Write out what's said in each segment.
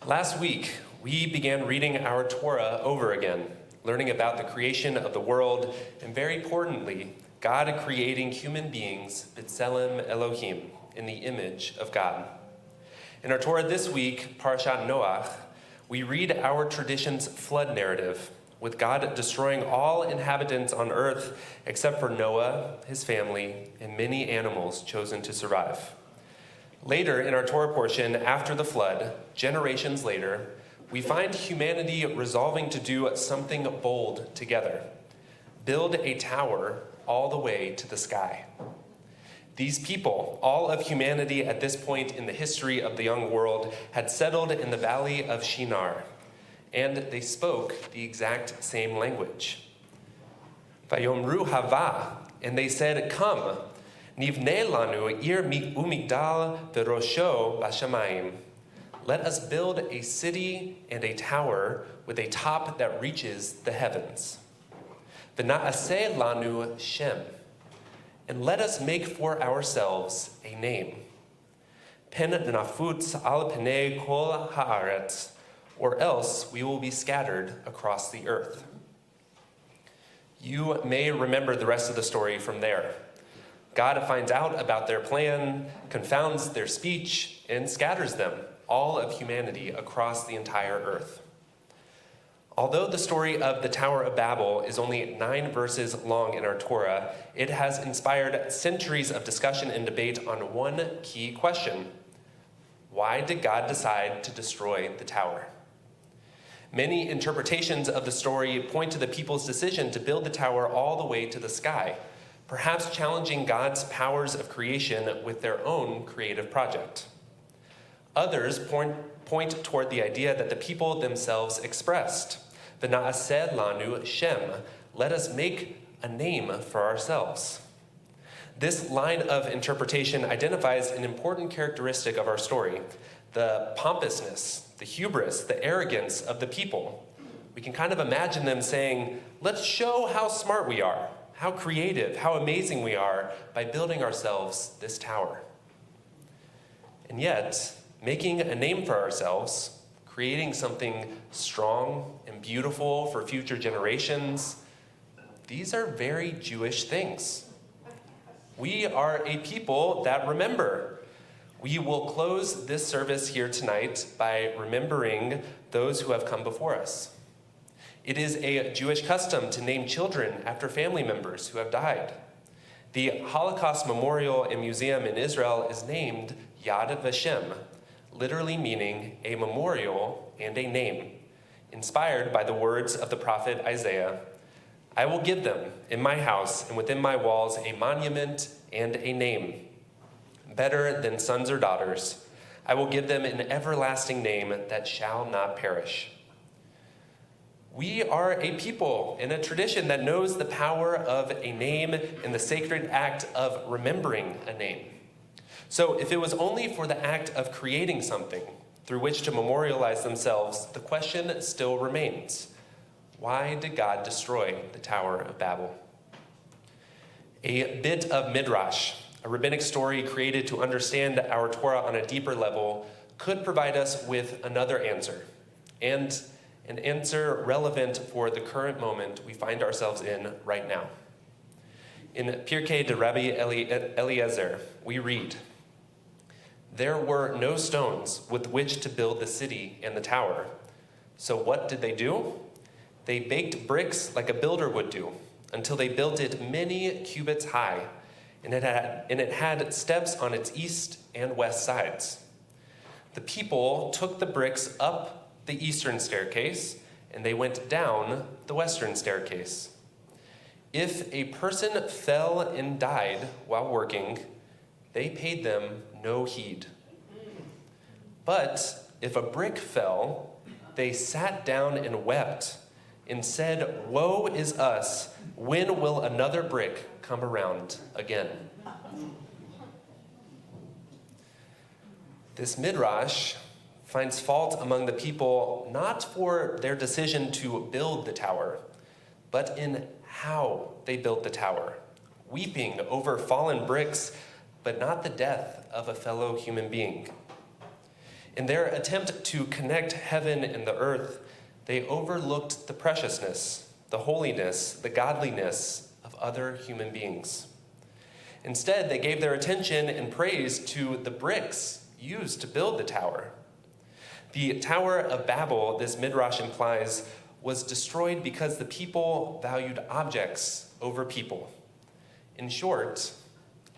Last week, we began reading our Torah over again, learning about the creation of the world, and very importantly, God creating human beings, B'Tselem Elohim, in the image of God. In our Torah this week, Parashat Noach, we read our tradition's flood narrative, with God destroying all inhabitants on earth except for Noah, his family, and many animals chosen to survive. Later in our Torah portion, after the flood, generations later, we find humanity resolving to do something bold together. Build a tower all the way to the sky. These people, all of humanity at this point in the history of the young world, had settled in the valley of Shinar, and they spoke the exact same language. Vayomru hava, and they said, "Come, nivnei lanu ir umigdal v'rosho b'shamayim." Let us build a city and a tower with a top that reaches the heavens. V'na'aseh lanu shem, and let us make for ourselves a name. Pen nafutz al pnei kol haaretz, or else we will be scattered across the earth. You may remember the rest of the story from there. God finds out about their plan, confounds their speech, and scatters them, all of humanity, across the entire earth. Although the story of the Tower of Babel is only 9 verses long in our Torah, it has inspired centuries of discussion and debate on one key question: why did God decide to destroy the tower? Many interpretations of the story point to the people's decision to build the tower all the way to the sky, perhaps challenging God's powers of creation with their own creative project. Others point toward the idea that the people themselves expressed, "V'na'aseh lanu shem," let us make a name for ourselves. This line of interpretation identifies an important characteristic of our story: the pompousness, the hubris, the arrogance of the people. We can kind of imagine them saying, "Let's show how smart we are, how creative, how amazing we are by building ourselves this tower." And yet, making a name for ourselves, creating something strong and beautiful for future generations, these are very Jewish things. We are a people that remember. We will close this service here tonight by remembering those who have come before us. It is a Jewish custom to name children after family members who have died. The Holocaust Memorial and Museum in Israel is named Yad Vashem, literally meaning a memorial and a name, inspired by the words of the prophet Isaiah: "I will give them in my house and within my walls a monument and a name, better than sons or daughters. I will give them an everlasting name that shall not perish." We are a people in a tradition that knows the power of a name and the sacred act of remembering a name. So if it was only for the act of creating something through which to memorialize themselves, the question still remains: why did God destroy the Tower of Babel? A bit of midrash, a rabbinic story created to understand our Torah on a deeper level, could provide us with another answer, and an answer relevant for the current moment we find ourselves in right now. In Pirkei de Rabbi Eliezer, we read, "There were no stones with which to build the city and the tower. So what did they do? They baked bricks like a builder would do, until they built it many cubits high, and it had steps on its east and west sides. The people took the bricks up the eastern staircase, and they went down the western staircase. If a person fell and died while working, they paid them no heed. But if a brick fell, they sat down and wept and said, 'Woe is us, when will another brick come around again?'" This midrash finds fault among the people not for their decision to build the tower, but in how they built the tower, weeping over fallen bricks, but not the death of a fellow human being. In their attempt to connect heaven and the earth, they overlooked the preciousness, the holiness, the godliness of other human beings. Instead, they gave their attention and praise to the bricks used to build the tower. The Tower of Babel, this midrash implies, was destroyed because the people valued objects over people. In short,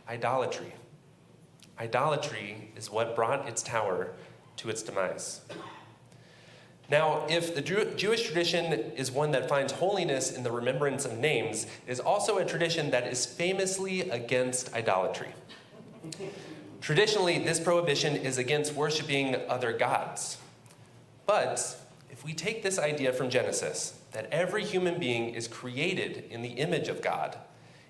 idolatry. Idolatry is what brought its tower to its demise. Now, if the Jewish tradition is one that finds holiness in the remembrance of names, it is also a tradition that is famously against idolatry. Traditionally, this prohibition is against worshiping other gods. But if we take this idea from Genesis, that every human being is created in the image of God,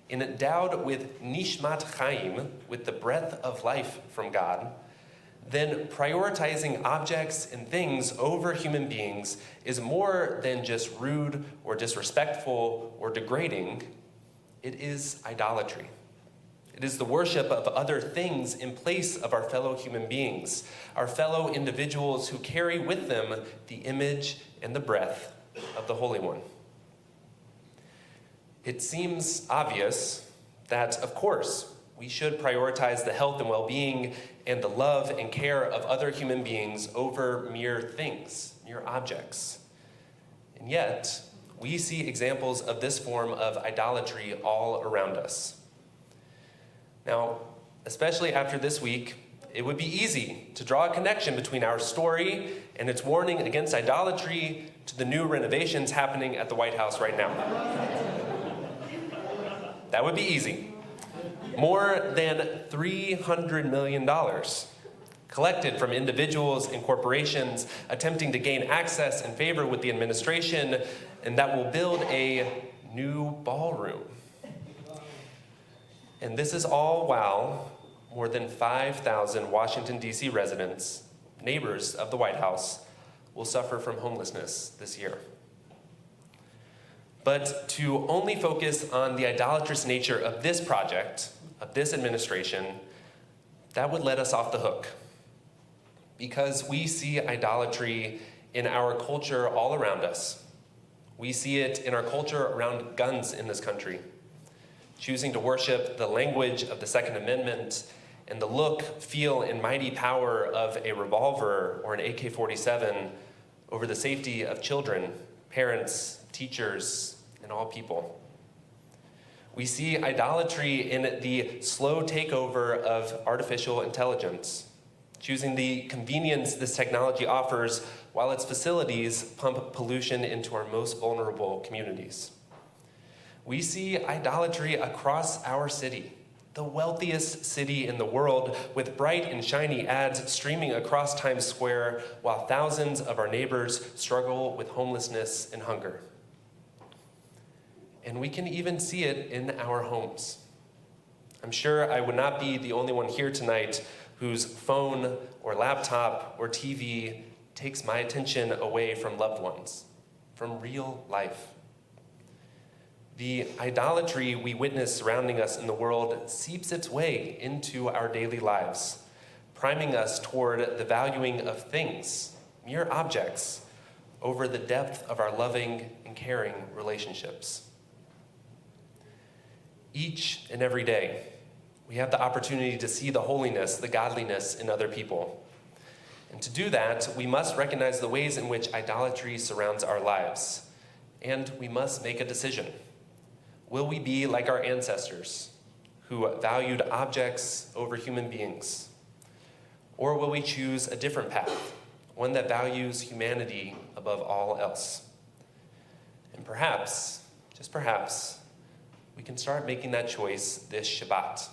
and endowed with nishmat chaim, with the breath of life from God, then prioritizing objects and things over human beings is more than just rude or disrespectful or degrading. It is idolatry. It is the worship of other things in place of our fellow human beings, our fellow individuals who carry with them the image and the breath of the Holy One. It seems obvious that, of course, we should prioritize the health and well-being and the love and care of other human beings over mere things, mere objects. And yet, we see examples of this form of idolatry all around us. Now, especially after this week, it would be easy to draw a connection between our story and its warning against idolatry to the new renovations happening at the White House right now. That would be easy. More than $300 million collected from individuals and corporations attempting to gain access and favor with the administration, and that will build a new ballroom. And this is all while more than 5,000 Washington, D.C. residents, neighbors of the White House, will suffer from homelessness this year. But to only focus on the idolatrous nature of this project, of this administration, that would let us off the hook. Because we see idolatry in our culture all around us. We see it in our culture around guns in this country. Choosing to worship the language of the Second Amendment and the look, feel, and mighty power of a revolver or an AK-47 over the safety of children, parents, teachers, and all people. We see idolatry in the slow takeover of artificial intelligence, choosing the convenience this technology offers while its facilities pump pollution into our most vulnerable communities. We see idolatry across our city, the wealthiest city in the world, with bright and shiny ads streaming across Times Square while thousands of our neighbors struggle with homelessness and hunger. And we can even see it in our homes. I'm sure I would not be the only one here tonight whose phone or laptop or TV takes my attention away from loved ones, from real life. The idolatry we witness surrounding us in the world seeps its way into our daily lives, priming us toward the valuing of things, mere objects, over the depth of our loving and caring relationships. Each and every day, we have the opportunity to see the holiness, the godliness in other people. And to do that, we must recognize the ways in which idolatry surrounds our lives. And we must make a decision. Will we be like our ancestors, who valued objects over human beings? Or will we choose a different path, one that values humanity above all else? And perhaps, just perhaps, we can start making that choice this Shabbat,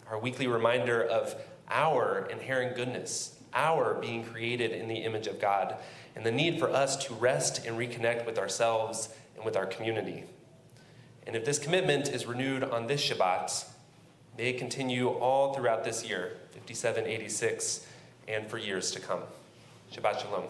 our weekly reminder of our inherent goodness, our being created in the image of God, and the need for us to rest and reconnect with ourselves and with our community. And if this commitment is renewed on this Shabbat, may it continue all throughout this year, 5786, and for years to come. Shabbat Shalom.